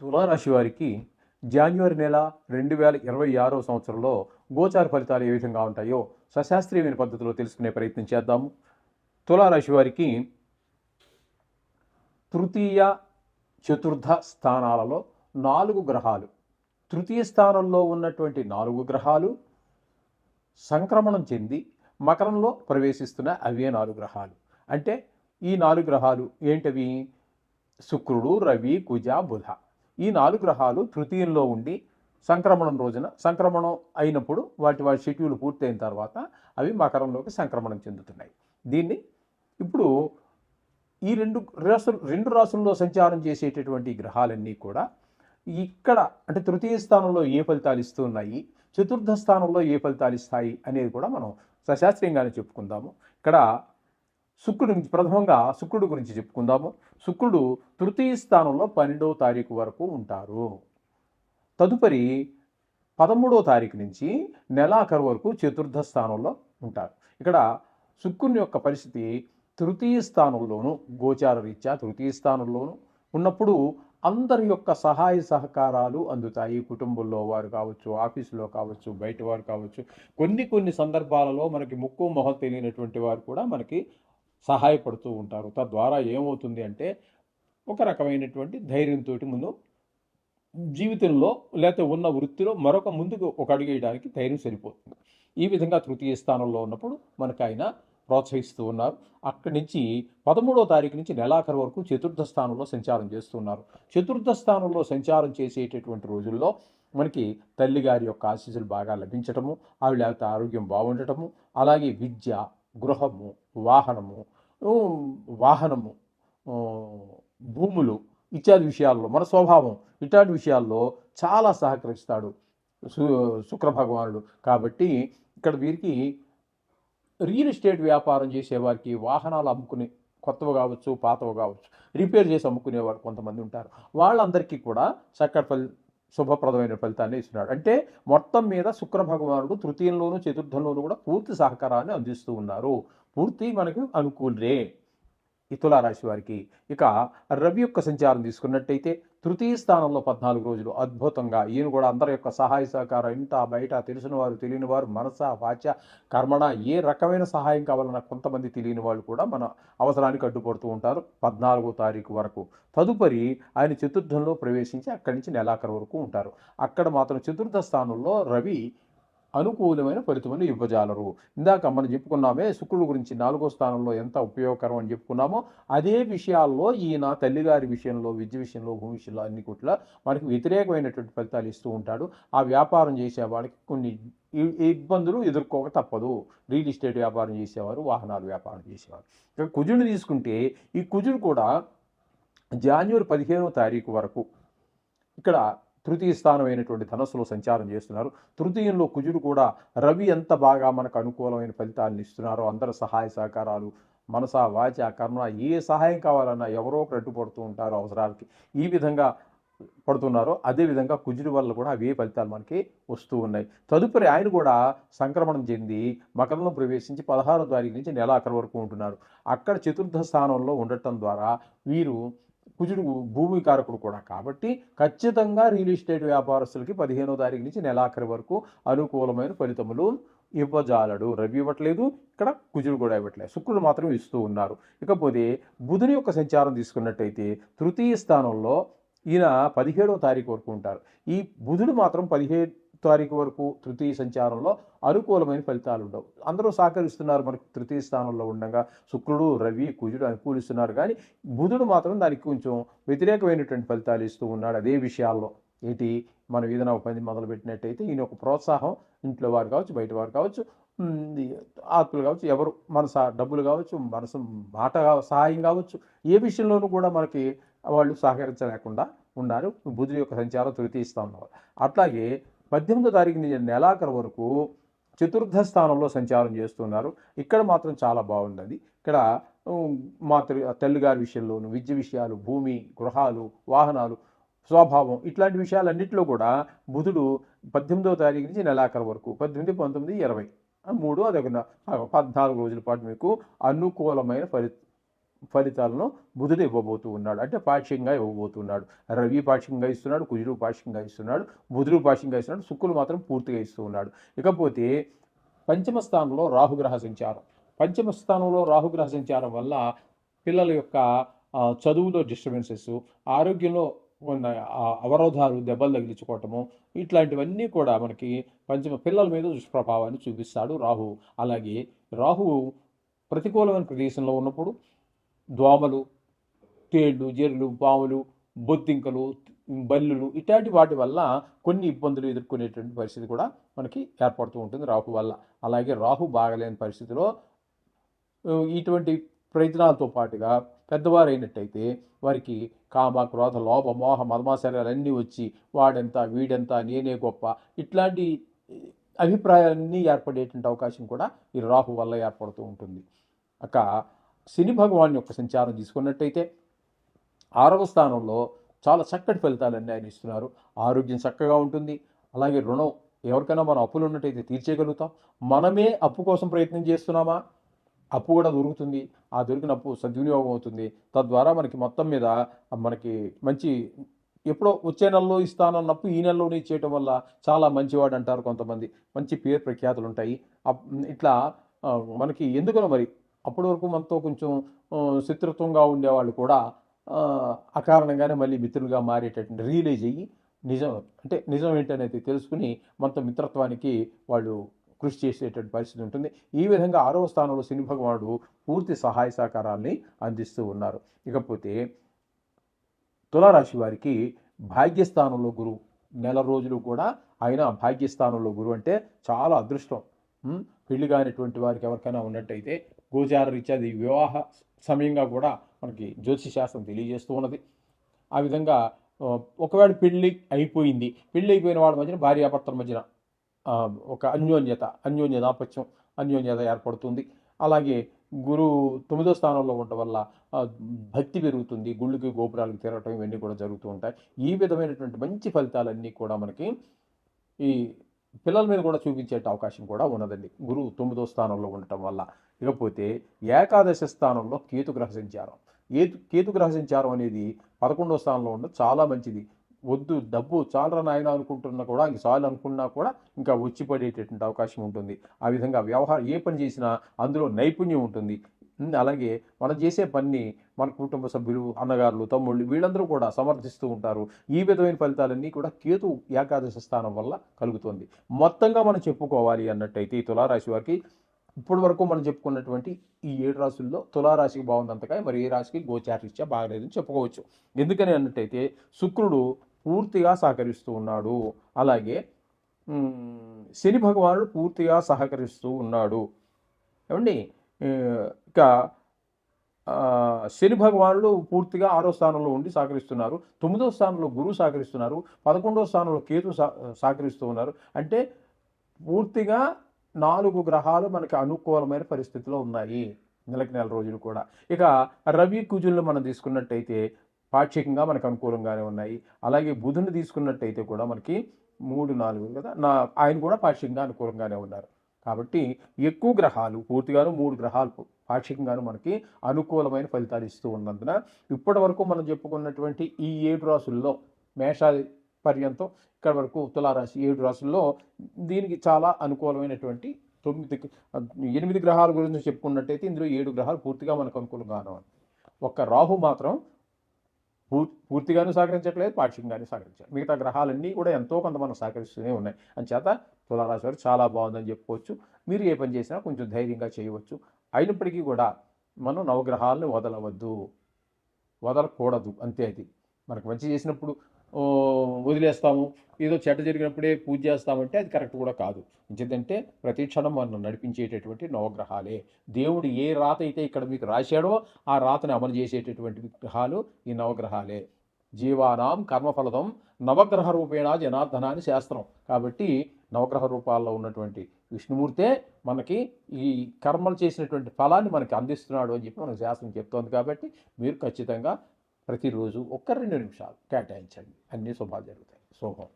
తులారాశి వారికి జాన్యువరి నెల 2026 సంవత్సరంలో గోచార ఫలితాలు ఏ విధంగా ఉంటాయో సశాస్త్రీయమైన పద్ధతిలో తెలుసుకునే ప్రయత్నం చేద్దాము. తులారాశి వారికి తృతీయ చతుర్థ స్థానాలలో 4 గ్రహాలు, తృతీయ స్థానంలో ఉన్నటువంటి 4 గ్రహాలు సంక్రమణం చెంది మకరంలో ప్రవేశిస్తున్న అవే 4 గ్రహాలు. అంటే ఈ 4 గ్రహాలు ఏంటవి? శుక్రుడు, రవి, కుజ, బుధ. ఈ 4 గ్రహాలు తృతీయంలో ఉండి సంక్రమణం అయినప్పుడు వాటి షెడ్యూల్ పూర్తయిన తర్వాత అవి మకరంలోకి సంక్రమణం చెందుతున్నాయి. దీన్ని ఇప్పుడు ఈ రెండు రాసుల్లో సంచారం చేసేటటువంటి గ్రహాలన్నీ కూడా ఇక్కడ అంటే తృతీయ స్థానంలో ఏ ఫలితాలు ఇస్తున్నాయి, చతుర్థ స్థానంలో ఏ ఫలితాలు ఇస్తాయి అనేది కూడా మనం సశాస్త్రీయంగానే చెప్పుకుందాము. ఇక్కడ ప్రథమంగా శుక్రుడు గురించి చెప్పుకుందాము. శుక్రుడు తృతీయ స్థానంలో 12వ తారీఖు వరకు ఉంటారు. తదుపరి 13వ తారీఖు నుంచి నెలాఖరు వరకు చతుర్థ స్థానంలో ఉంటారు. ఇక్కడ శుక్రుని యొక్క పరిస్థితి తృతీయ స్థానంలోను, గోచార రీత్యా తృతీయ స్థానంలోను ఉన్నప్పుడు అందరి యొక్క సహాయ సహకారాలు అందుతాయి. కుటుంబంలో వారు కావచ్చు, ఆఫీసులో కావచ్చు, బయట వారు కావచ్చు. కొన్ని సందర్భాలలో మనకి ముక్కు మొహం తెలియనటువంటి వారు కూడా మనకి సహాయపడుతూ ఉంటారు. తద్వారా ఏమవుతుంది అంటే ఒక రకమైనటువంటి ధైర్యంతో ముందు జీవితంలో లేకపోతే ఉన్న వృత్తిలో ముందుకు ఒక అడుగు వేయడానికి ధైర్యం సరిపోతుంది. ఈ విధంగా తృతీయ స్థానంలో ఉన్నప్పుడు మనకు ఆయన ప్రోత్సహిస్తూ ఉన్నారు. అక్కడి నుంచి 13వ తారీఖు నుంచి నెలాఖరు వరకు చతుర్థ స్థానంలో సంచారం చేస్తున్నారు. చతుర్థ స్థానంలో సంచారం చేసేటటువంటి రోజుల్లో మనకి తల్లిగారి యొక్క ఆశీస్సులు బాగా లభించటము, ఆవిడ ఆరోగ్యం బాగుండటము, అలాగే విద్య, గృహము, వాహనము, భూములు ఇత్యాది విషయాల్లో, మన స్వభావం ఇట్లాంటి విషయాల్లో చాలా సహకరిస్తాడు శుక్ర భగవానుడు. కాబట్టి ఇక్కడ వీరికి రియల్ ఎస్టేట్ వ్యాపారం చేసేవారికి, వాహనాలు అమ్ముకునే కొత్తవి కావచ్చు, పాతవి కావచ్చు, రిపేర్ చేసి అమ్ముకునేవారు కొంతమంది ఉంటారు. వాళ్ళందరికీ కూడా చక్కటి శుభప్రదమైన ఫలితాన్ని ఇస్తున్నాడు. అంటే మొత్తం మీద శుక్ర భగవానుడు తృతీయంలోను చతుర్థంలోనూ కూడా పూర్తి సహకారాన్ని అందిస్తూ ఉన్నారు. పూర్తి మనకు అనుకూలరే ఈ తులారాశి వారికి. ఇక రవి యొక్క సంచారం తీసుకున్నట్టయితే తృతీయ స్థానంలో 14 రోజులు అద్భుతంగా ఈయన కూడా అందరి యొక్క సహాయ సహకారం, ఇంట బయట, తెలిసిన వారు తెలియని వారు, మనస వాచ కర్మణ ఏ రకమైన సహాయం కావాలన్నా కొంతమంది తెలియని వాళ్ళు కూడా మన అవసరానికి అడ్డుపడుతూ ఉంటారు 14వ తారీఖు వరకు. తదుపరి ఆయన చతుర్థంలో ప్రవేశించి అక్కడి నుంచి నెలాఖరు వరకు ఉంటారు. అక్కడ మాత్రం చతుర్థ స్థానంలో రవి అనుకూలమైన ఫలితములు ఇవ్వజాలరు. ఇందాక మనం చెప్పుకున్నామే శుక్రుడు గురించి 4వ స్థానంలో ఎంత ఉపయోగకరం అని చెప్పుకున్నామో అదే విషయాల్లో ఈయన తల్లిగారి విషయంలో, విద్య విషయంలో, భూమి విషయంలో అన్ని కుట్ల మనకి వ్యతిరేకమైనటువంటి ఫలితాలు ఇస్తూ ఉంటాడు. ఆ వ్యాపారం చేసే వాళ్ళకి కొన్ని ఇబ్బందులు ఎదుర్కోక తప్పదు. రియల్ ఎస్టేట్ వ్యాపారం చేసేవారు, వాహనాల వ్యాపారం చేసేవారు. ఇక కుజుడిని తీసుకుంటే ఈ కుజుడు కూడా జాన్యువరి 15వ తారీఖు వరకు ఇక్కడ తృతీయ స్థానమైనటువంటి ధనస్సులో సంచారం చేస్తున్నారు. తృతీయంలో కుజుడు కూడా రవి ఎంత బాగా మనకు అనుకూలమైన ఫలితాలను ఇస్తున్నారో, అందరి సహాయ సహకారాలు, మనస వాచ కర్మ ఏ సహాయం కావాలన్నా ఎవరో కట్టుపడుతూ ఉంటారో అవసరాలకి, ఈ విధంగా పడుతున్నారో అదేవిధంగా కుజుడి వల్ల కూడా అవే ఫలితాలు మనకి వస్తూ ఉన్నాయి. తదుపరి ఆయన కూడా సంక్రమణం చెంది మకరంలో ప్రవేశించి 16వ తారీఖు నుంచి నెలాఖరు వరకు ఉంటున్నారు. అక్కడ చతుర్థ స్థానంలో ఉండటం ద్వారా వీరు కుజుడు భూమి కారకుడు కూడా కాబట్టి ఖచ్చితంగా రియల్ ఎస్టేట్ వ్యాపారస్తులకి 15వ తారీఖు నుంచి నెలాఖరి వరకు అనుకూలమైన ఫలితములు ఇవ్వజాలడు. రవి ఇవ్వట్లేదు, ఇక్కడ కుజుడు కూడా ఇవ్వట్లేదు, శుక్రుడు మాత్రం ఇస్తూ ఉన్నారు. ఇకపోతే బుధుని యొక్క సంచారం తీసుకున్నట్టయితే తృతీయ స్థానంలో ఈయన 17వ తారీఖు వరకు ఉంటారు. ఈ బుధుడు మాత్రం 15 తారీఖు వరకు తృతీయ సంచారంలో అనుకూలమైన ఫలితాలు ఉండవు. అందరూ సహకరిస్తున్నారు మనకు తృతీయ స్థానంలో ఉండగా, శుక్రుడు, రవి, కుజుడు అనుకూలిస్తున్నారు. కానీ బుధుడు మాత్రం దానికి కొంచెం వ్యతిరేకమైనటువంటి ఫలితాలు ఇస్తూ ఉన్నాడు. అదే విషయాల్లో ఏంటి, మనం ఏదైనా ఒక పని మొదలుపెట్టినట్టయితే ఈయన ఒక ప్రోత్సాహం ఇంట్లో వారు కావచ్చు, బయట వారు కావచ్చు, ఆత్మలు కావచ్చు, ఎవరు మనస డబ్బులు కావచ్చు, మనసు మాట సహాయం కావచ్చు, ఏ విషయంలోనూ కూడా మనకి వాళ్ళు సహకరించలేకుండా ఉన్నారు బుధుడి యొక్క సంచారం తృతీయ స్థానంలో. అట్లాగే 18వ తారీఖు నుంచి నెలాఖరు వరకు చతుర్థ స్థానంలో సంచారం చేస్తున్నారు. ఇక్కడ మాత్రం చాలా బాగుంది. ఇక్కడ మా తల్లిగారి విషయంలోను, విద్య విషయాలు, భూమి, గృహాలు, వాహనాలు, స్వభావం ఇట్లాంటి విషయాలన్నింటిలో కూడా బుధుడు 18వ తారీఖు నుంచి నెలాఖరు వరకు 18, 19, 20 3 అదొక 14 రోజుల పాటు మీకు అనుకూలమైన ఫలితాలను బుధుడు ఇవ్వబోతూ ఉన్నాడు. అంటే పాక్షికంగా ఇవ్వబోతున్నాడు. రవి పాక్షికంగా ఇస్తున్నాడు, కుజుడు పాక్షికంగా ఇస్తున్నాడు, బుధుడు పాక్షికంగా ఇస్తున్నాడు, శుక్రుడు మాత్రం పూర్తిగా ఇస్తూ ఉన్నాడు. ఇకపోతే పంచమ స్థానంలో రాహుగ్రహ సంచారం. పంచమ స్థానంలో రాహుగ్రహ సంచారం వల్ల పిల్లల యొక్క చదువులో డిస్టర్బెన్సెస్, ఆరోగ్యంలో ఉన్న అవరోధాలు, దెబ్బలు తగిలించుకోవటము, ఇట్లాంటివన్నీ కూడా మనకి పిల్లల మీద దుష్ప్రభావాన్ని చూపిస్తాడు రాహువు. అలాగే రాహువు ప్రతికూలమైన ప్రదేశంలో ఉన్నప్పుడు దోమలు, తేళ్లు, జెర్లు, పాములు, బొద్దింకలు, బల్లులు ఇట్లాంటి వాటి వల్ల కొన్ని ఇబ్బందులు ఎదుర్కొనేటువంటి పరిస్థితి కూడా మనకి ఏర్పడుతూ ఉంటుంది రాహు వల్ల. అలాగే రాహు బాగలేని పరిస్థితిలో ఇటువంటి ప్రయత్నాలతో పాటుగా పెద్దవారైనట్టయితే వారికి కామ, క్రోధ, లోభ, మోహ, మదమాశ్చర్యాలన్నీ వచ్చి వాడెంత, వీడెంత, నేనే గొప్ప ఇట్లాంటి అభిప్రాయాలన్నీ ఏర్పడేటువంటి అవకాశం కూడా ఈ రాహు వల్ల ఏర్పడుతూ ఉంటుంది. అక్క శని భగవాన్ యొక్క సంచారం తీసుకున్నట్టయితే 6వ స్థానంలో చాలా చక్కటి ఫలితాలన్నీ ఆయన ఇస్తున్నారు. ఆరోగ్యం చక్కగా ఉంటుంది. అలాగే రుణం, ఎవరికైనా మనం అప్పులు ఉన్నట్టయితే తీర్చేయగలుగుతాం. మనమే అప్పు కోసం ప్రయత్నం చేస్తున్నామా, అప్పు కూడా దొరుకుతుంది. ఆ దొరికిన అప్పు సద్వినియోగం అవుతుంది. తద్వారా మనకి మొత్తం మీద మనకి మంచి, ఎప్పుడో వచ్చే నెలలో ఇస్తానన్నప్పు ఈ నెలలోనే ఇచ్చేయటం వల్ల చాలా మంచివాడు అంటారు కొంతమంది. మంచి పేరు ప్రఖ్యాతులు ఉంటాయి. ఇట్లా మనకి ఎందుకనో మరి అప్పటి వరకు మనతో కొంచెం శత్రుత్వంగా ఉండేవాళ్ళు కూడా అకారణంగానే మళ్ళీ మిత్రులుగా మారేటటువంటి రియలైజ్ అయ్యి నిజం ఏంటనేది తెలుసుకుని మనతో మిత్రత్వానికి వాళ్ళు కృషి చేసేటువంటి పరిస్థితి ఉంటుంది. ఈ విధంగా 6వ స్థానంలో శని భగవానుడు పూర్తి సహాయ సహకారాల్ని అందిస్తూ ఉన్నారు. ఇకపోతే తులారాశి వారికి భాగ్యస్థానంలో గురువు, నెల రోజులు కూడా ఆయన భాగ్యస్థానంలో గురువు అంటే చాలా అదృష్టం. పెళ్లి కానిటువంటి వారికి ఎవరికైనా ఉన్నట్టయితే గోచార రీత్యా అది వివాహ సమయంగా కూడా మనకి జ్యోతిష శాస్త్రం తెలియజేస్తూ ఉన్నది. ఆ విధంగా ఒకవేళ పెళ్ళి అయిపోయిన వాళ్ళ మధ్యన భార్యాభర్తల మధ్యన ఒక అన్యోన్యత ఏర్పడుతుంది. అలాగే గురువు 9వ స్థానంలో ఉండటం వల్ల భక్తి పెరుగుతుంది, గుళ్ళకి గోపురాలకు తిరగటం ఇవన్నీ కూడా జరుగుతూ ఉంటాయి. ఈ విధమైనటువంటి మంచి ఫలితాలన్నీ కూడా మనకి ఈ పిల్లల మీద కూడా చూపించే అవకాశం కూడా ఉన్నదండి గురువు 9వ స్థానంలో ఉండటం వల్ల. ఇకపోతే ఏకాదశ స్థానంలో కేతుగ్రహ సంచారం. కేతుగ్రహ సంచారం అనేది 11వ స్థానంలో ఉండడం చాలా మంచిది. వద్దు డబ్బు చాలా నాయన అనుకుంటున్నా కూడా ఇంక చాలు అనుకున్నా కూడా ఇంకా వచ్చి పడేటటువంటి అవకాశం ఉంటుంది. ఆ విధంగా ఏ పని చేసినా అందులో నైపుణ్యం ఉంటుంది. అలాగే మనం చేసే పని మన కుటుంబ సభ్యులు, అన్నగారులు, తమ్ముళ్ళు వీళ్ళందరూ కూడా సమర్థిస్తూ ఉంటారు. ఈ విధమైన ఫలితాలన్నీ కూడా కేతు ఏకాదశ స్థానం వల్ల కలుగుతుంది. మొత్తంగా మనం చెప్పుకోవాలి అన్నట్టయితే ఈ తులారాశి వారికి ఇప్పటి వరకు మనం చెప్పుకున్నటువంటి ఈ 7 రాశుల్లో తులారాశికి బాగుందంతగా మరి ఏ రాశికి గోచారరీత్యా బాగలేదని చెప్పుకోవచ్చు. ఎందుకని అన్నట్టయితే శుక్రుడు పూర్తిగా సహకరిస్తూ ఉన్నాడు. అలాగే శని భగవానుడు పూర్తిగా సహకరిస్తూ ఉన్నాడు. ఏమండి, ఇక శని భగవానుడు పూర్తిగా 6వ స్థానంలో ఉండి సహకరిస్తున్నారు. 9వ స్థానంలో గురువు సహకరిస్తున్నారు. 11వ స్థానంలో కేతు సహకరిస్తూ ఉన్నారు. అంటే పూర్తిగా 4 గ్రహాలు మనకి అనుకూలమైన పరిస్థితిలో ఉన్నాయి నెల రోజులు కూడా. ఇక రవి కుజులను మనం తీసుకున్నట్టయితే పాక్షికంగా మనకు అనుకూలంగానే ఉన్నాయి. అలాగే బుధుని తీసుకున్నట్టయితే కూడా మనకి 3, 4 కదా, ఆయన కూడా పాక్షికంగా అనుకూలంగానే ఉన్నారు. కాబట్టి ఎక్కువ గ్రహాలు, పూర్తిగాను 3 గ్రహాలు పాక్షికంగాను మనకి అనుకూలమైన ఫలితాలు ఇస్తూ ఉన్నందున ఇప్పటి వరకు మనం చెప్పుకున్నటువంటి ఈ 7 రాశుల్లో మేషాది పర్యంతం ఇక్కడ వరకు తులారాశి 7 రాశుల్లో దీనికి చాలా అనుకూలమైనటువంటి 8 గ్రహాల గురించి చెప్పుకున్నట్టయితే ఇందులో 7 గ్రహాలు పూర్తిగా మనకు అనుకూలంగాను. ఒక్క రాహు మాత్రం పూర్తిగాను సహకరించట్లేదు, పాక్షికంగానే సహకరించారు. మిగతా గ్రహాలన్నీ కూడా ఎంతో కొంత మనం సహకరిస్తూనే ఉన్నాయి. అంచేత తులారాశి వారు చాలా బాగుందని చెప్పుకోవచ్చు. మీరు ఏ పని చేసినా కొంచెం ధైర్యంగా చేయవచ్చు. అయినప్పటికీ కూడా మనం నవగ్రహాలను వదలకూడదు. అంతే. అది మనకు మంచి చేసినప్పుడు వదిలేస్తాము, ఏదో చెడ్డ జరిగినప్పుడే పూజ చేస్తామంటే అది కరెక్ట్ కూడా కాదు. ఎందుకంటే ప్రతి క్షణం మనం నడిపించేటటువంటి నవగ్రహాలే. దేవుడు ఏ రాత అయితే ఇక్కడ మీకు రాశాడో ఆ రాతని అమలు చేసేటటువంటి గ్రహాలు ఈ నవగ్రహాలే. జీవానాం కర్మఫలదం నవగ్రహ రూపేణ జనార్దన అని శాస్త్రం. కాబట్టి నవగ్రహ రూపాల్లో ఉన్నటువంటి విష్ణుమూర్తే మనకి ఈ కర్మలు చేసినటువంటి ఫలాన్ని మనకి అందిస్తున్నాడు అని చెప్పి మనకు శాస్త్రం చెప్తోంది. కాబట్టి మీరు ఖచ్చితంగా ప్రతిరోజు 1-2 నిమిషాలు కేటాయించండి, అన్ని శుభాలు జరుగుతాయి. శుభం.